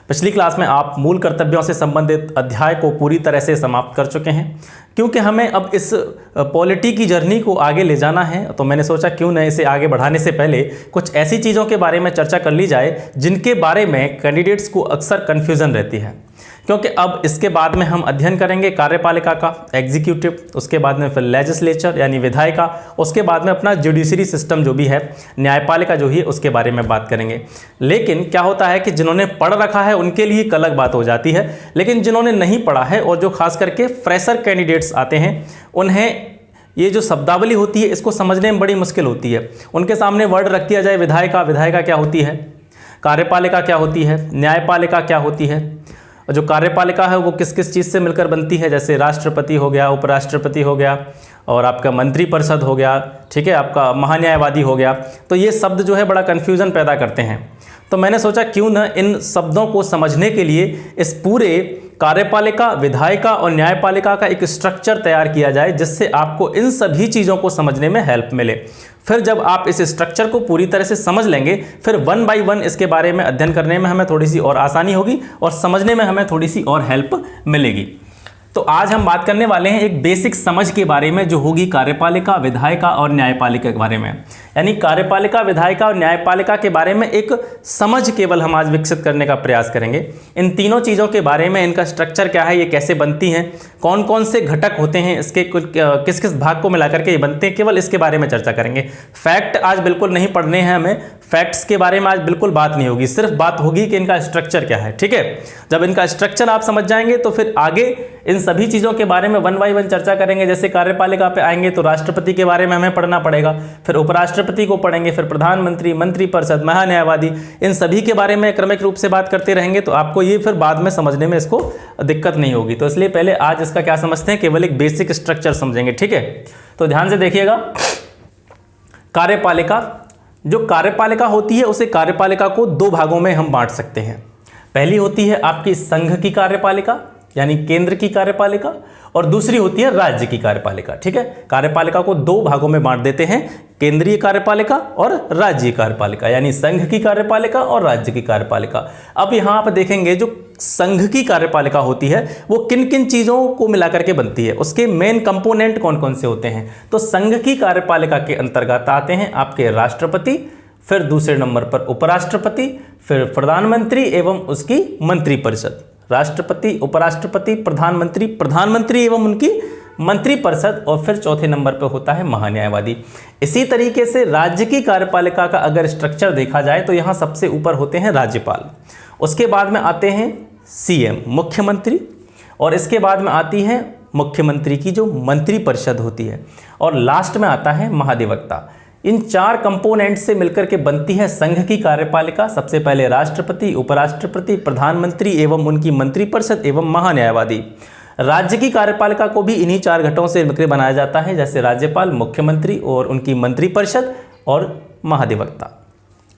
पिछली क्लास में आप मूल कर्तव्यों से संबंधित अध्याय को पूरी तरह से समाप्त कर चुके हैं। क्योंकि हमें अब इस पॉलिटी की जर्नी को आगे ले जाना है, तो मैंने सोचा क्यों न इसे आगे बढ़ाने से पहले कुछ ऐसी चीज़ों के बारे में चर्चा कर ली जाए जिनके बारे में कैंडिडेट्स को अक्सर कन्फ्यूज़न रहती है। क्योंकि अब इसके बाद में हम अध्ययन करेंगे कार्यपालिका का, एग्जीक्यूटिव, उसके बाद में फिर लेजिस्लेचर यानी विधायिका, उसके बाद में अपना जुडिशरी सिस्टम जो भी है, न्यायपालिका जो ही है, उसके बारे में बात करेंगे। लेकिन क्या होता है कि जिन्होंने पढ़ रखा है उनके लिए एक अलग बात हो जाती है, लेकिन जिन्होंने नहीं पढ़ा है और जो खास करके फ्रेशर कैंडिडेट्स आते हैं उन्हें ये जो शब्दावली होती है इसको समझने में बड़ी मुश्किल होती है। उनके सामने वर्ड रख दिया जाए विधायिका, विधायिका क्या होती है, कार्यपालिका क्या होती है, न्यायपालिका क्या होती है, जो कार्यपालिका है वो किस किस चीज़ से मिलकर बनती है, जैसे राष्ट्रपति हो गया, उपराष्ट्रपति हो गया और आपका मंत्रिपरिषद हो गया, ठीक है, आपका महान्यायवादी हो गया। तो ये शब्द जो है बड़ा कन्फ्यूज़न पैदा करते हैं। तो मैंने सोचा क्यों न इन शब्दों को समझने के लिए इस पूरे कार्यपालिका, विधायिका और न्यायपालिका का एक स्ट्रक्चर तैयार किया जाए जिससे आपको इन सभी चीज़ों को समझने में हेल्प मिले। फिर जब आप इस स्ट्रक्चर को पूरी तरह से समझ लेंगे फिर वन बाय वन इसके बारे में अध्ययन करने में हमें थोड़ी सी और आसानी होगी और समझने में हमें थोड़ी सी और हेल्प मिलेगी। तो आज हम बात करने वाले हैं एक बेसिक समझ के बारे में जो होगी कार्यपालिका, विधायिका और न्यायपालिका के बारे में। यानी कार्यपालिका, विधायिका और न्यायपालिका के बारे में एक समझ केवल हम आज विकसित करने का प्रयास करेंगे। इन तीनों चीज़ों के बारे में, इनका स्ट्रक्चर क्या है, ये कैसे बनती हैं, कौन कौन से घटक होते हैं, इसके किस किस भाग को मिलाकर के ये बनते हैं, केवल इसके बारे में चर्चा करेंगे। फैक्ट आज बिल्कुल नहीं पढ़ने हैं हमें, फैक्ट्स के बारे में आज बिल्कुल बात नहीं होगी, सिर्फ बात होगी कि इनका स्ट्रक्चर क्या है। ठीक है, जब इनका स्ट्रक्चर आप समझ जाएंगे तो फिर आगे इन सभी चीज़ों के बारे में वन बाय वन चर्चा करेंगे। जैसे कार्यपालिका पे आएंगे तो राष्ट्रपति के बारे में हमें पढ़ना पड़ेगा, फिर उपराष्ट्रपति को पढ़ेंगे, फिर प्रधानमंत्री, मंत्रिपरिषद, महान्यायवादी, इन सभी के बारे में क्रमिक रूप से बात करते रहेंगे तो आपको ये फिर बाद में समझने में इसको दिक्कत नहीं होगी। तो इसलिए पहले आज इसका क्या समझते हैं, केवल एक बेसिक स्ट्रक्चर समझेंगे। ठीक है, तो ध्यान से देखिएगा। कार्यपालिका, जो कार्यपालिका होती है उसे कार्यपालिका को दो भागों में हम बांट सकते हैं। पहली होती है आपकी संघ की कार्यपालिका यानी केंद्र की कार्यपालिका और दूसरी होती है राज्य की कार्यपालिका। ठीक है, कार्यपालिका को दो भागों में बांट देते हैं, केंद्रीय कार्यपालिका और राज्य कार्यपालिका, यानी संघ की कार्यपालिका और राज्य की कार्यपालिका। अब यहाँ आप देखेंगे जो संघ की कार्यपालिका होती है वो किन किन चीज़ों को मिलाकर के बनती है, उसके मेन कंपोनेंट कौन कौन से होते हैं। तो संघ की कार्यपालिका के अंतर्गत आते हैं आपके राष्ट्रपति, फिर दूसरे नंबर पर उपराष्ट्रपति, फिर प्रधानमंत्री एवं उसकी मंत्रिपरिषद। राष्ट्रपति, उपराष्ट्रपति, प्रधानमंत्री, प्रधानमंत्री एवं उनकी मंत्रिपरिषद और फिर चौथे नंबर पर होता है महान्यायवादी। इसी तरीके से राज्य की कार्यपालिका का अगर स्ट्रक्चर देखा जाए तो यहाँ सबसे ऊपर होते हैं राज्यपाल, उसके बाद में आते हैं सीएम मुख्यमंत्री और इसके बाद में आती है मुख्यमंत्री की जो मंत्रिपरिषद होती है और लास्ट में आता है महाधिवक्ता। इन चार कंपोनेंट से मिलकर के बनती है संघ की कार्यपालिका। सबसे पहले राष्ट्रपति, उपराष्ट्रपति, प्रधानमंत्री एवं उनकी मंत्रिपरिषद एवं महान्यायवादी। राज्य की कार्यपालिका को भी इन्हीं चार घटकों से मिलकर बनाया जाता है, जैसे राज्यपाल, मुख्यमंत्री और उनकी मंत्रिपरिषद और महाधिवक्ता।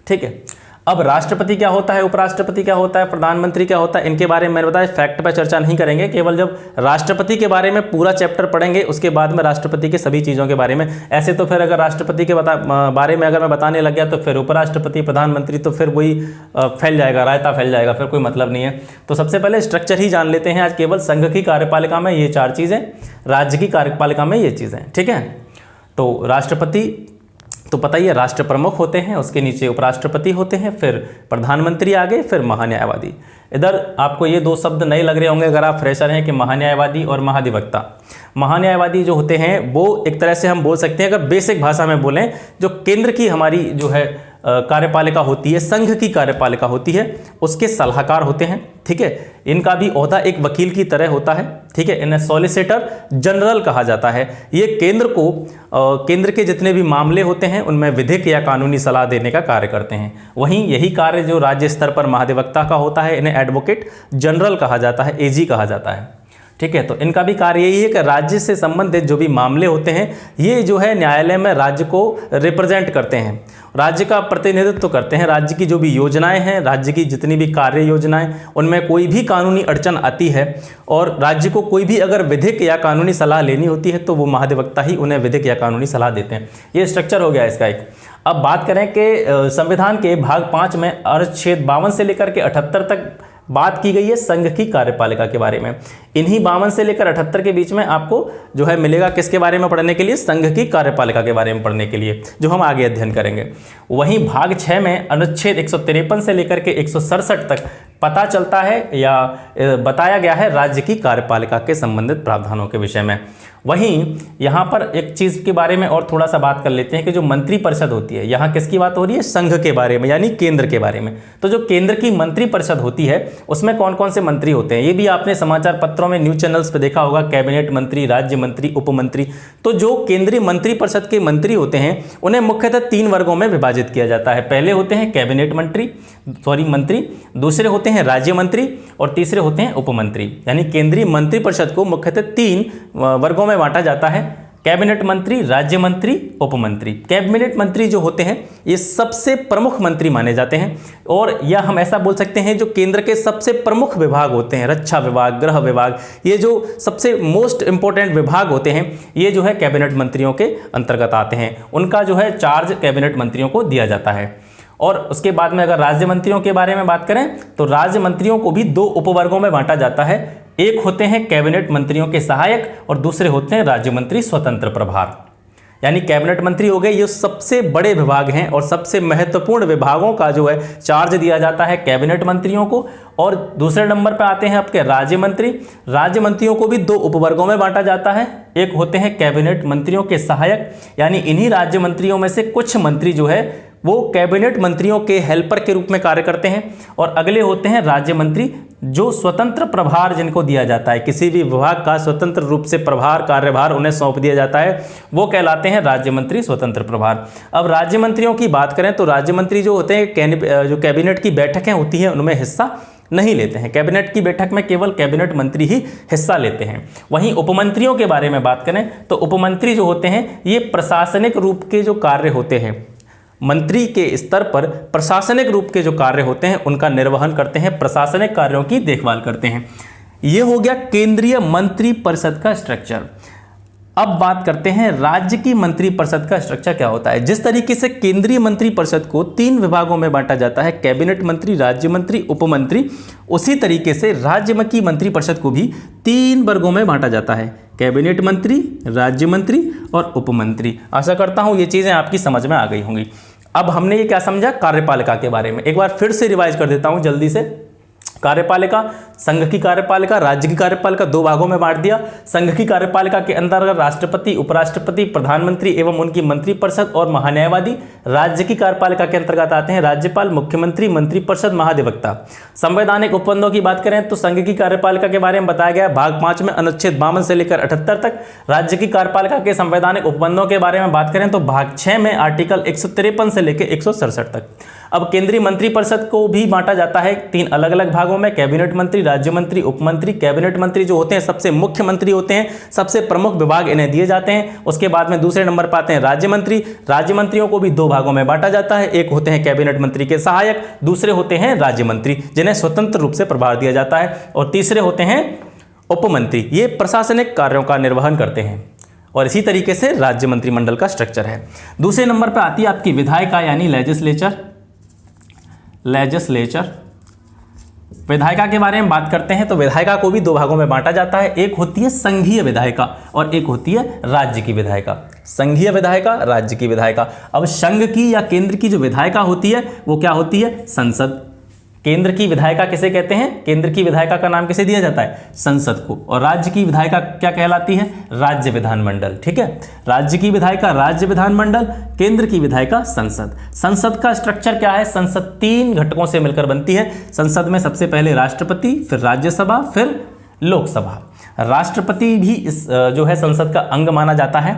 ठीक है, अब राष्ट्रपति क्या होता है, उपराष्ट्रपति क्या होता है, प्रधानमंत्री क्या होता है, इनके बारे में मैंने बताया फैक्ट पर चर्चा नहीं करेंगे। केवल जब राष्ट्रपति के बारे में पूरा चैप्टर पढ़ेंगे उसके बाद में राष्ट्रपति के सभी चीज़ों के बारे में। ऐसे तो फिर अगर राष्ट्रपति के बारे में अगर मैं बताने लग गया तो फिर उपराष्ट्रपति, प्रधानमंत्री तो फिर वही फैल जाएगा, रायता फैल जाएगा, फिर कोई मतलब नहीं है। तो सबसे पहले स्ट्रक्चर ही जान लेते हैं आज। केवल संघ की कार्यपालिका में ये चार चीज़ें, राज्य की कार्यपालिका में ये चीज़ें। ठीक है, तो राष्ट्रपति तो पता ही है राष्ट्र प्रमुख होते हैं, उसके नीचे उपराष्ट्रपति होते हैं, फिर प्रधानमंत्री आगे, फिर महान्यायवादी। इधर आपको ये दो शब्द नए लग रहे होंगे अगर आप फ्रेशर हैं कि महान्यायवादी और महाधिवक्ता। महान्यायवादी जो होते हैं वो एक तरह से हम बोल सकते हैं, अगर बेसिक भाषा में बोलें, जो केंद्र की हमारी जो है कार्यपालिका होती है, संघ की कार्यपालिका होती है, उसके सलाहकार होते हैं। ठीक है, इनका भी ओहदा एक वकील की तरह होता है। ठीक है, इन्हें सॉलिसिटर जनरल कहा जाता है। ये केंद्र को केंद्र के जितने भी मामले होते हैं उनमें विधिक या कानूनी सलाह देने का कार्य करते हैं। वहीं यही कार्य जो राज्य स्तर पर महाधिवक्ता का होता है, इन्हें एडवोकेट जनरल कहा जाता है, एजी कहा जाता है। ठीक है, तो इनका भी कार्य यही है कि राज्य से संबंधित जो भी मामले होते हैं ये जो है न्यायालय में राज्य को रिप्रेजेंट करते हैं, राज्य का प्रतिनिधित्व करते हैं। राज्य की जो भी योजनाएं हैं, राज्य की जितनी भी कार्य योजनाएं, उनमें कोई भी कानूनी अड़चन आती है और राज्य को कोई भी अगर विधिक या कानूनी सलाह लेनी होती है तो वो महाधिवक्ता ही उन्हें विधिक या कानूनी सलाह देते हैं। ये स्ट्रक्चर हो गया इसका एक। अब बात करें कि संविधान के भाग 5 में अनुच्छेद 52 से लेकर के 78 तक बात की गई है संघ की कार्यपालिका के बारे में। इन्हीं 52 से लेकर 78 के बीच में आपको जो है मिलेगा किसके बारे में पढ़ने के लिए, संघ की कार्यपालिका के बारे में पढ़ने के लिए, जो हम आगे अध्ययन करेंगे। वहीं भाग 6 में अनुच्छेद 153 से लेकर के 167 तक पता चलता है या बताया गया है राज्य की कार्यपालिका के संबंधित प्रावधानों के विषय में। वहीं यहाँ पर एक चीज़ के बारे में और थोड़ा सा बात कर लेते हैं कि जो मंत्रिपरिषद होती है, यहाँ किसकी बात हो रही है, संघ के बारे में, यानी केंद्र के बारे में। तो जो केंद्र की मंत्रिपरिषद होती है उसमें कौन कौन से मंत्री होते हैं, ये भी आपने समाचार पत्रों में, न्यूज चैनल्स पे देखा होगा, कैबिनेट मंत्री, राज्य मंत्री, उपमंत्री। तो जो केंद्रीय मंत्रिपरिषद के मंत्री होते हैं उन्हें मुख्यतः 3 वर्गों में विभाजित किया जाता है। पहले होते हैं कैबिनेट मंत्री, दूसरे होते हैं राज्य मंत्री और तीसरे होते हैं उपमंत्री। यानी केंद्रीय मंत्रिपरिषद को मुख्यतः 3 वर्गों में बांटा जाता है, कैबिनेट मंत्री, राज्य मंत्री, उपमंत्री। कैबिनेट मंत्री जो होते हैं ये सबसे प्रमुख मंत्री माने जाते हैं, और या हम ऐसा बोल सकते हैं जो केंद्र के सबसे प्रमुख विभाग होते हैं, रक्षा विभाग, गृह विभाग, ये जो सबसे मोस्ट इंपॉर्टेंट विभाग होते हैं ये जो है कैबिनेट मंत्रियों के अंतर्गत आते हैं। उनका जो है चार्ज कैबिनेट मंत्रियों को दिया जाता है। और उसके बाद में अगर राज्य मंत्रियों के बारे में बात करें तो राज्य मंत्रियों को भी 2 उपवर्गों में बांटा जाता है। एक होते हैं कैबिनेट मंत्रियों के सहायक और दूसरे होते हैं राज्य मंत्री स्वतंत्र प्रभार। यानी कैबिनेट मंत्री हो गए, ये सबसे बड़े विभाग हैं और सबसे महत्वपूर्ण विभागों का जो है चार्ज दिया जाता है कैबिनेट मंत्रियों को। और दूसरे नंबर पर आते हैं आपके राज्य मंत्री। राज्य मंत्रियों को भी 2 उपवर्गों में बांटा जाता है। एक होते हैं कैबिनेट मंत्रियों के सहायक, यानी इन्हीं राज्य मंत्रियों में से कुछ मंत्री जो है वो कैबिनेट मंत्रियों के हेल्पर के रूप में कार्य करते हैं। और अगले होते हैं राज्य मंत्री, जो स्वतंत्र प्रभार जिनको दिया जाता है, किसी भी विभाग का स्वतंत्र रूप से प्रभार, कार्यभार उन्हें सौंप दिया जाता है, वो कहलाते हैं राज्य मंत्री स्वतंत्र प्रभार। अब राज्य मंत्रियों की बात करें तो राज्य मंत्री जो होते हैं जो कैबिनेट की बैठकें होती हैं उनमें हिस्सा नहीं लेते हैं। कैबिनेट की बैठक में केवल कैबिनेट मंत्री ही हिस्सा लेते हैं। वहीं उपमंत्रियों के बारे में बात करें तो उपमंत्री जो होते हैं ये प्रशासनिक रूप के जो कार्य होते हैं, मंत्री के स्तर पर प्रशासनिक रूप के जो कार्य होते हैं उनका निर्वहन करते हैं, प्रशासनिक कार्यों की देखभाल करते हैं। ये हो गया केंद्रीय मंत्रिपरिषद का स्ट्रक्चर। अब बात करते हैं राज्य की मंत्रिपरिषद का स्ट्रक्चर क्या होता है। जिस तरीके से केंद्रीय मंत्रिपरिषद को 3 विभागों में बांटा जाता है, कैबिनेट मंत्री, राज्य मंत्री, उपमंत्री, उसी तरीके से राज्य की मंत्रिपरिषद को भी 3 वर्गों में बांटा जाता है, कैबिनेट मंत्री, राज्य मंत्री और उपमंत्री। आशा करता हूं ये चीजें आपकी समझ में आ गई होंगी। अब हमने ये क्या समझा कार्यपालिका के बारे में, एक बार फिर से रिवाइज कर देता हूं जल्दी से। कार्यपालिका, संघ की कार्यपालिका, राज्य की कार्यपालिका 2 भागों में बांट दिया। संघ की कार्यपालिका के अंतर्गत राष्ट्रपति, उपराष्ट्रपति, प्रधानमंत्री एवं उनकी मंत्रिपरिषद और महान्यायवादी। राज्य की कार्यपालिका के अंतर्गत आते हैं राज्यपाल, मुख्यमंत्री, मंत्रिपरिषद, महाधिवक्ता। संवैधानिक उपबंधों की बात करें तो संघ की कार्यपालिका के बारे में बताया गया भाग 5 में अनुच्छेद 52 से लेकर 78 तक। राज्य की कार्यपालिका के संवैधानिक उपबंधों के बारे में बात करें तो भाग 6 में आर्टिकल 153 से लेकर 167 तक। अब केंद्रीय मंत्रिपरिषद को भी बांटा जाता है 3 अलग अलग भागों में, कैबिनेट मंत्री, राज्य मंत्री, उपमंत्री। कैबिनेट मंत्री जो होते हैं सबसे मुख्य मंत्री होते हैं, सबसे प्रमुख विभाग इन्हें दिए जाते हैं। उसके बाद में दूसरे नंबर पर आते हैं राज्य मंत्री। राज्य मंत्रियों को भी 2 भागों में बांटा जाता है, एक होते हैं कैबिनेट मंत्री के सहायक, दूसरे होते हैं राज्य मंत्री जिन्हें स्वतंत्र रूप से प्रभार दिया जाता है, और तीसरे होते हैं उपमंत्री, ये प्रशासनिक कार्यों का निर्वहन करते हैं। और इसी तरीके से राज्य मंत्रिमंडल का स्ट्रक्चर है। दूसरे नंबर पर आती है आपकी विधायिका यानी लेजिस्लेचर। विधायिका के बारे में बात करते हैं तो विधायिका को भी 2 भागों में बांटा जाता है, एक होती है संघीय विधायिका और एक होती है राज्य की विधायिका। संघीय विधायिका, राज्य की विधायिका। अब संघ की या केंद्र की जो विधायिका होती है वो क्या होती है, संसद। केंद्र की विधायिका किसे कहते हैं, केंद्र की विधायिका का नाम किसे दिया जाता है, संसद को। और राज्य की विधायिका क्या कहलाती है, राज्य विधानमंडल। ठीक है, राज्य की विधायिका राज्य विधानमंडल, केंद्र की विधायिका संसद। संसद का स्ट्रक्चर क्या है, संसद 3 घटकों से मिलकर बनती है। संसद में सबसे पहले राष्ट्रपति, फिर राज्यसभा, फिर लोकसभा। राष्ट्रपति भी इस जो है संसद का अंग माना जाता है।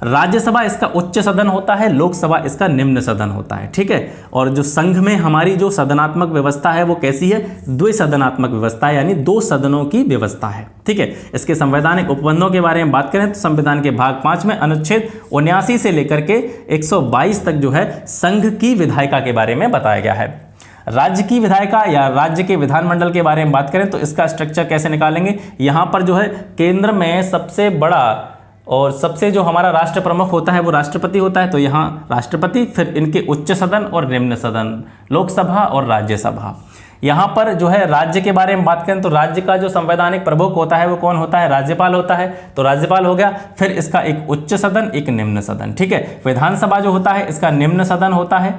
राज्यसभा इसका उच्च सदन होता है, लोकसभा इसका निम्न सदन होता है। ठीक है, और जो संघ में हमारी जो सदनात्मक व्यवस्था है वो कैसी है, द्विसदनात्मक व्यवस्था है, यानी 2 सदनों की व्यवस्था है। ठीक है, इसके संवैधानिक उपबंधों के बारे में बात करें तो संविधान के भाग 5 में अनुच्छेद 79 से लेकर के 122 तक जो है संघ की विधायिका के बारे में बताया गया है। राज्य की विधायिका या राज्य के विधानमंडल के बारे में बात करें तो इसका स्ट्रक्चर कैसे निकालेंगे, यहाँ पर जो है केंद्र में सबसे बड़ा और सबसे जो हमारा राष्ट्र प्रमुख होता है वो राष्ट्रपति होता है, तो यहाँ राष्ट्रपति, फिर इनके उच्च सदन और निम्न सदन, लोकसभा और राज्यसभा। यहाँ पर जो है राज्य के बारे में बात करें तो राज्य का जो संवैधानिक प्रमुख होता है वो कौन होता है, राज्यपाल होता है, तो राज्यपाल हो गया। फिर इसका एक उच्च सदन, एक निम्न सदन, ठीक है। विधानसभा जो होता है इसका निम्न सदन होता है,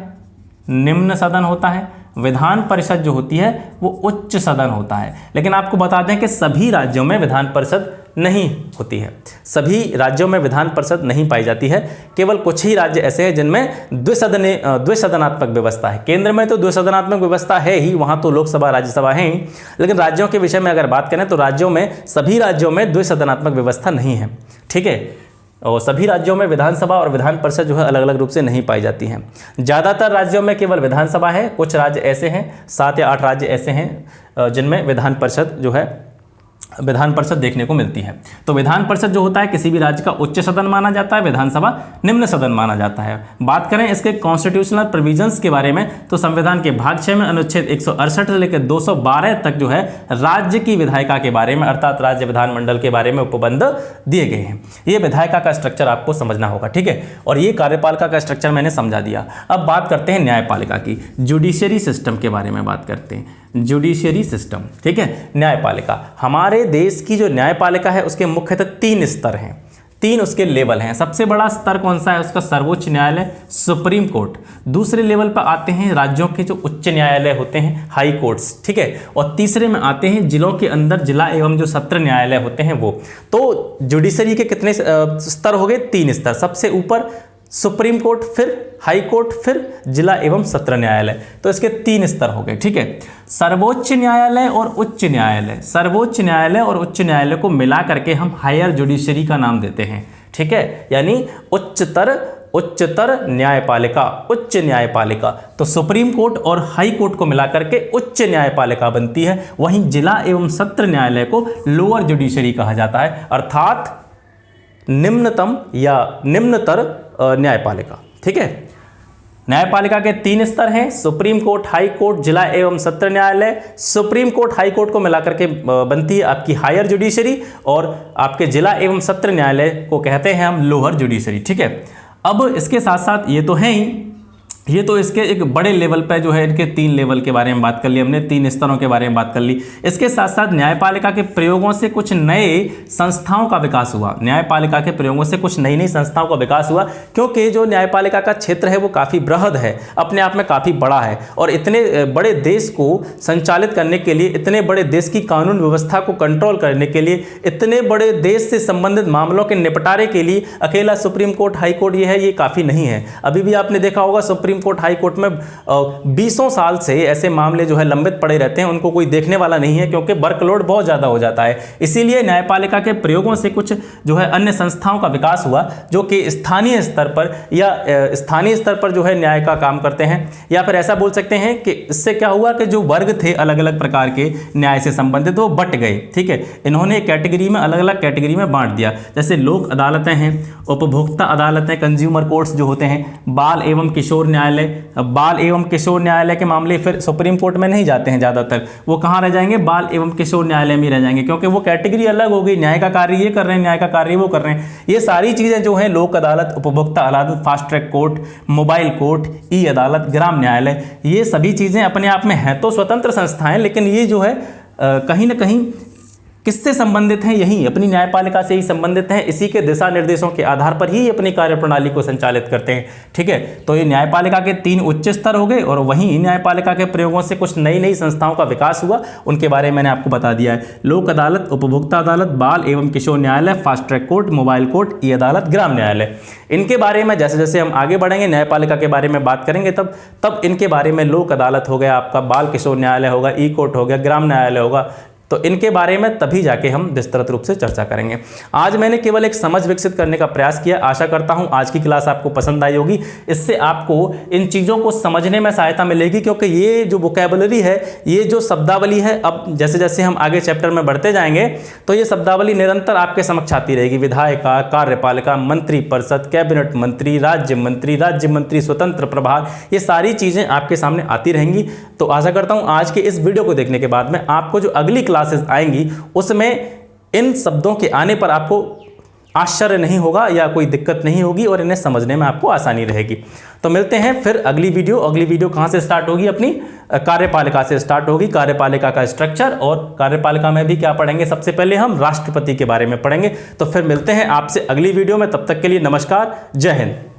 निम्न सदन होता है। विधान परिषद जो होती है वो उच्च सदन होता है। लेकिन आपको बता दें कि सभी राज्यों में विधान परिषद नहीं होती है, सभी राज्यों में विधान परिषद नहीं पाई जाती है। केवल कुछ ही राज्य ऐसे हैं जिनमें द्विसदनात्मक व्यवस्था है। केंद्र में तो द्विसदनात्मक व्यवस्था है ही, वहाँ तो लोकसभा राज्यसभा है ही, लेकिन राज्यों के विषय में अगर बात करें तो राज्यों में, सभी राज्यों में द्विसदनात्मक व्यवस्था नहीं है, ठीक है। और सभी राज्यों में विधानसभा और विधान परिषद जो है अलग अलग रूप से नहीं पाई जाती हैं। ज़्यादातर राज्यों में केवल विधानसभा है, कुछ राज्य ऐसे हैं, 7 या 8 राज्य ऐसे हैं जिनमें विधान परिषद जो है, विधान परिषद देखने को मिलती है। तो विधान परिषद जो होता है किसी भी राज्य का उच्च सदन माना जाता है, विधानसभा निम्न सदन माना जाता है। बात करें इसके कॉन्स्टिट्यूशनल प्रोविजंस के बारे में तो संविधान के भाग 6 में अनुच्छेद 168 से लेकर 212 तक जो है राज्य की विधायिका के बारे में, अर्थात राज्य विधानमंडल के बारे में उपबंध दिए गए हैं। ये विधायिका का स्ट्रक्चर आपको समझना होगा, ठीक है। और ये कार्यपालिका का स्ट्रक्चर मैंने समझा दिया। अब बात करते हैं न्यायपालिका की, जुडिशियरी सिस्टम के बारे में बात करते हैं। जुडिशियरी सिस्टम, ठीक है। न्यायपालिका, हमारे देश की जो न्यायपालिका है उसके मुख्यतः 3 स्तर हैं, 3 उसके लेवल हैं। सबसे बड़ा स्तर कौन सा है उसका, सर्वोच्च न्यायालय, सुप्रीम कोर्ट। दूसरे लेवल पर आते हैं राज्यों के जो उच्च न्यायालय होते हैं, हाई कोर्ट्स, ठीक है। और तीसरे में आते हैं जिलों के अंदर जिला एवं जो सत्र न्यायालय होते हैं वो। तो जुडिशरी के कितने स्तर हो गए, 3 स्तर। सबसे ऊपर सुप्रीम कोर्ट, फिर हाई कोर्ट, फिर जिला एवं सत्र न्यायालय। तो इसके 3 स्तर हो गए, ठीक है। सर्वोच्च न्यायालय और उच्च न्यायालय, सर्वोच्च न्यायालय और उच्च न्यायालय को मिला करके हम हायर जुडिशरी का नाम देते हैं, ठीक है। यानी उच्चतर न्यायपालिका, उच्च न्यायपालिका। तो सुप्रीम कोर्ट और हाई कोर्ट को मिला करके उच्च न्यायपालिका बनती है। वहीं जिला एवं सत्र न्यायालय को लोअर जुडिशरी कहा जाता है, अर्थात निम्नतम या निम्नतर न्यायपालिका, ठीक है। न्यायपालिका के 3 स्तर हैं, सुप्रीम कोर्ट, हाई कोर्ट, जिला एवं सत्र न्यायालय। सुप्रीम कोर्ट, हाई कोर्ट को मिलाकर के बनती है आपकी हायर जुडिशरी, और आपके जिला एवं सत्र न्यायालय को कहते हैं हम लोअर जुडिशरी, ठीक है। अब इसके साथ साथ ये तो है ही, ये तो इसके एक बड़े लेवल पे जो है, इनके 3 लेवल के बारे में बात कर ली हमने, 3 स्तरों के बारे में बात कर ली। इसके साथ साथ न्यायपालिका के प्रयोगों से कुछ नए संस्थाओं का विकास हुआ, न्यायपालिका के प्रयोगों से कुछ नई नई संस्थाओं का विकास हुआ, क्योंकि जो न्यायपालिका का क्षेत्र है वो काफ़ी बृहद है, अपने आप में काफ़ी बड़ा है। और इतने बड़े देश को संचालित करने के लिए, इतने बड़े देश की कानून व्यवस्था को कंट्रोल करने के लिए, इतने बड़े देश से संबंधित मामलों के निपटारे के लिए अकेला सुप्रीम कोर्ट, हाई कोर्ट ये है, ये काफ़ी नहीं है। अभी भी आपने देखा होगा सुप्रीम कोर्ट, हाई कोर्ट में 20 साल से ऐसे मामले जो है लंबित पड़े रहते हैं, उनको कोई देखने वाला नहीं है, क्योंकि वर्कलोड बहुत ज़्यादा हो जाता है। इसीलिए न्यायपालिका के प्रयोगों से कुछ जो है अन्य संस्थाओं का विकास हुआ, जो कि स्थानीय स्तर पर या स्थानीय स्तर पर जो है न्याय का काम करते हैं। या फिर ऐसा बोल सकते हैं कि इससे क्या हुआ कि जो वर्ग थे अलग अलग प्रकार के न्याय से संबंधित, वो बट गए, ठीक है। इन्होंने कैटेगरी में, अलग अलग कैटेगरी में बांट दिया। जैसे लोक अदालतें हैं, उपभोक्ता अदालतें, कंज्यूमर कोर्ट्स जो होते हैं, बाल एवं किशोर न्यायालय। बाल एवं किशोर न्यायालय के मामले फिर सुप्रीम कोर्ट में नहीं जाते हैं ज़्यादातर, वो कहाँ रह जाएंगे, बाल एवं किशोर न्यायालय में रह जाएंगे, क्योंकि वो कैटेगरी अलग हो गई। न्याय का कार्य ये कर रहे हैं, न्याय का कार्य वो कर रहे हैं। ये सारी चीज़ें जो हैं, लोक अदालत, उपभोक्ता अदालत, fast track court, mobile court, e अदालत, ग्राम न्यायालय, ये सभी चीज़ें अपने आप में हैं तो स्वतंत्र संस्थाएं, लेकिन ये जो है कहीं ना कहीं किससे संबंधित हैं, यही अपनी न्यायपालिका से ही संबंधित हैं। इसी के दिशा निर्देशों के आधार पर ही अपनी कार्यप्रणाली को संचालित करते हैं, ठीक है। तो ये न्यायपालिका के 3 उच्च स्तर हो गए, और वहीं न्यायपालिका के प्रयोगों से कुछ नई नई संस्थाओं का विकास हुआ, उनके बारे में मैंने आपको बता दिया है। लोक अदालत, उपभोक्ता अदालत, बाल एवं किशोर न्यायालय, fast track court, mobile court, e अदालत, ग्राम न्यायालय। इनके बारे में जैसे जैसे हम आगे बढ़ेंगे, न्यायपालिका के बारे में बात करेंगे, तब इनके बारे में लोक अदालत हो गया आपका, बाल किशोर न्यायालय होगा, ई कोर्ट हो गया, ग्राम न्यायालय होगा, तो इनके बारे में तभी जाके हम विस्तृत रूप से चर्चा करेंगे। आज मैंने केवल एक समझ विकसित करने का प्रयास किया। आशा करता हूं आज की क्लास आपको पसंद आई होगी। इससे आपको इन चीज़ों को समझने में सहायता मिलेगी, क्योंकि ये जो वोकैबुलरी है, ये जो शब्दावली है, अब जैसे जैसे हम आगे चैप्टर में बढ़ते जाएंगे तो ये शब्दावली निरंतर आपके समक्ष आती रहेगी। विधायिका, कार्यपालिका, मंत्री परिषद, कैबिनेट मंत्री, राज्य मंत्री, स्वतंत्र प्रभार, ये सारी चीज़ें आपके सामने आती रहेंगी। तो आशा करता हूँ आज के इस वीडियो को देखने के बाद में आपको जो अगली क्लासेस आएंगी उसमें इन शब्दों के आने पर आपको आश्चर्य नहीं होगा या कोई दिक्कत नहीं होगी और इन्हें समझने में आपको आसानी रहेगी। तो मिलते हैं फिर अगली वीडियो कहाँ से स्टार्ट होगी? अपनी कार्यपालिका से स्टार्ट होगी। कार्यपालिका का स्ट्रक्चर, और कार्यपालिका में भी क्या पढ़ेंगे? सबसे पहले हम राष्ट्रपति के बारे में पढ़ेंगे। तो फिर मिलते हैं आपसे अगली वीडियो में, तब तक के लिए नमस्कार, जय हिंद।